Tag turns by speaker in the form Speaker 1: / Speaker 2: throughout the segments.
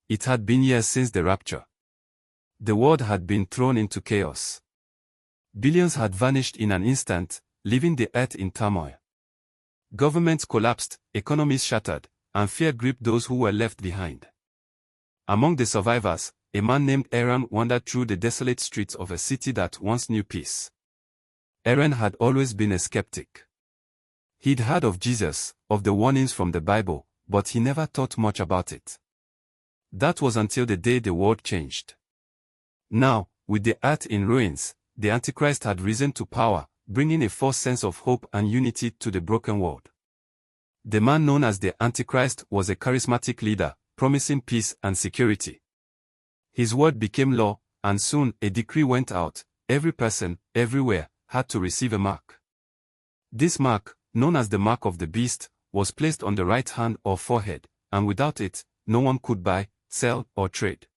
Speaker 1: It had been years since the rapture. The world had been thrown into chaos. Billions had vanished in an instant, leaving the earth in turmoil. Governments collapsed, economies shattered, and fear gripped those who were left behind. Among the survivors, a man named Aaron wandered through the desolate streets of a city that once knew peace. Aaron had always been a skeptic. He'd heard of Jesus, of the warnings from the Bible, but he never thought much about it. That was until the day the world changed. Now, with the earth in ruins, the Antichrist had risen to power, bringing a false sense of hope and unity to the broken world. The man known as the Antichrist was a charismatic leader, promising peace and security. His word became law, and soon a decree went out: every person, everywhere, had to receive a mark. This mark, known as the mark of the beast, was placed on the right hand or forehead, and without it, no one could buy, sell, or trade.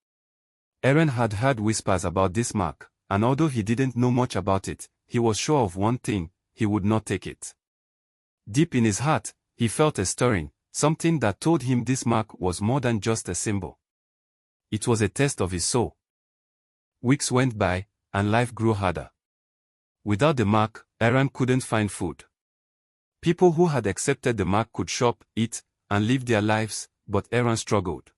Speaker 1: Aaron had heard whispers about this mark, and although he didn't know much about it, he was sure of one thing: he would not take it. Deep in his heart, he felt a stirring, something that told him this mark was more than just a symbol. It was a test of his soul. Weeks went by, and life grew harder. Without the mark, Aaron couldn't find food. People who had accepted the mark could shop, eat, and live their lives, but Aaron struggled.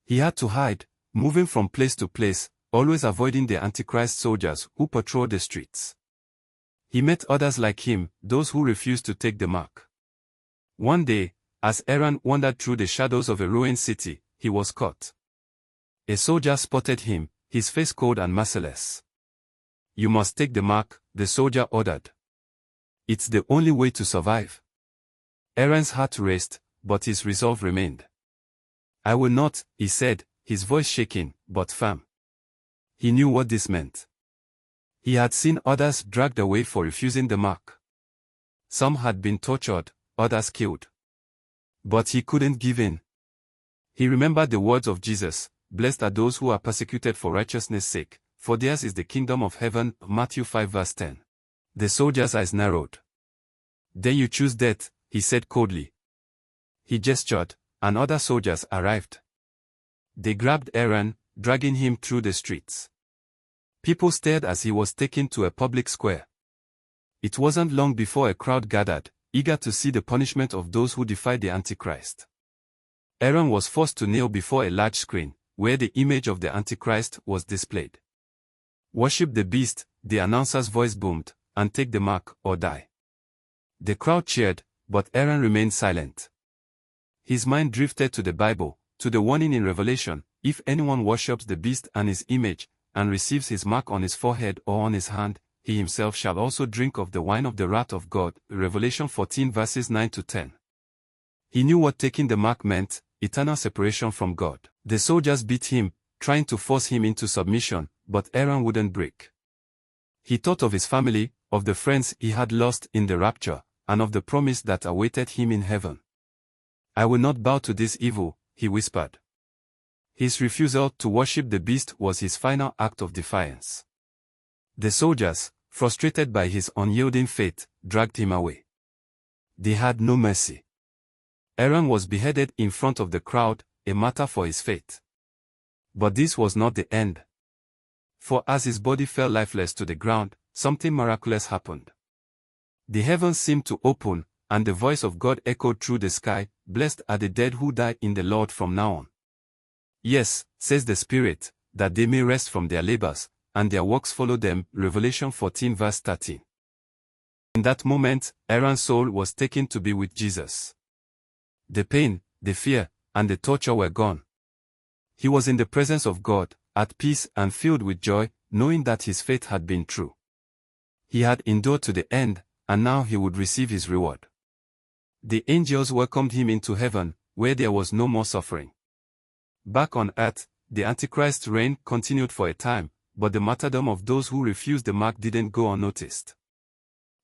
Speaker 1: He had to hide, moving from place to place, always avoiding the Antichrist soldiers who patrolled the streets. He met others like him, those who refused to take the mark. One day, as Aaron wandered through the shadows of a ruined city, he was caught. A soldier spotted him, his face cold and merciless. "You must take the mark," the soldier ordered. "It's the only way to survive." Aaron's heart raced, but his resolve remained. "I will not," he said, his voice shaking, but firm. He knew what this meant. He had seen others dragged away for refusing the mark. Some had been tortured, others killed. But he couldn't give in. He remembered the words of Jesus: "Blessed are those who are persecuted for righteousness' sake, for theirs is the kingdom of heaven." Matthew 5 verse 10. The soldier's eyes narrowed. "Then you choose death," he said coldly. He gestured, and other soldiers arrived. They grabbed Aaron, dragging him through the streets. People stared as he was taken to a public square. It wasn't long before a crowd gathered, eager to see the punishment of those who defied the Antichrist. Aaron was forced to kneel before a large screen, where the image of the Antichrist was displayed. "Worship the beast," the announcer's voice boomed, "and take the mark, or die." The crowd cheered, but Aaron remained silent. His mind drifted to the Bible, to the warning in Revelation: "If anyone worships the beast and his image, and receives his mark on his forehead or on his hand, he himself shall also drink of the wine of the wrath of God." Revelation 14 verses 9 to 10. He knew what taking the mark meant: eternal separation from God. The soldiers beat him, trying to force him into submission, but Aaron wouldn't break. He thought of his family, of the friends he had lost in the rapture, and of the promise that awaited him in heaven. "I will not bow to this evil," he whispered. His refusal to worship the beast was his final act of defiance. The soldiers, frustrated by his unyielding faith, dragged him away. They had no mercy. Aaron was beheaded in front of the crowd, a martyr for his faith. But this was not the end. For as his body fell lifeless to the ground, something miraculous happened. The heavens seemed to open, and the voice of God echoed through the sky: "Blessed are the dead who die in the Lord from now on. Yes, says the Spirit, that they may rest from their labors, and their works follow them." Revelation 14 verse 13. In that moment, Aaron's soul was taken to be with Jesus. The pain, the fear, and the torture were gone. He was in the presence of God, at peace and filled with joy, knowing that his faith had been true. He had endured to the end, and now he would receive his reward. The angels welcomed him into heaven, where there was no more suffering. Back on earth, the Antichrist's reign continued for a time, but the martyrdom of those who refused the mark didn't go unnoticed.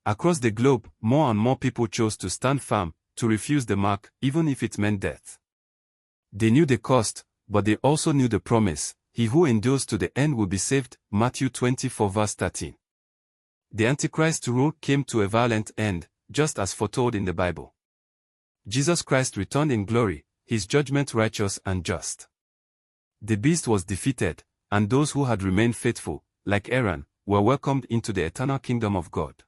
Speaker 1: Across the globe, more and more people chose to stand firm, to refuse the mark, even if it meant death. They knew the cost, but they also knew the promise: he who endures to the end will be saved. Matthew 24 verse 13. The Antichrist's rule came to a violent end, just as foretold in the Bible. Jesus Christ returned in glory, his judgment righteous and just. The beast was defeated, and those who had remained faithful, like Aaron, were welcomed into the eternal kingdom of God.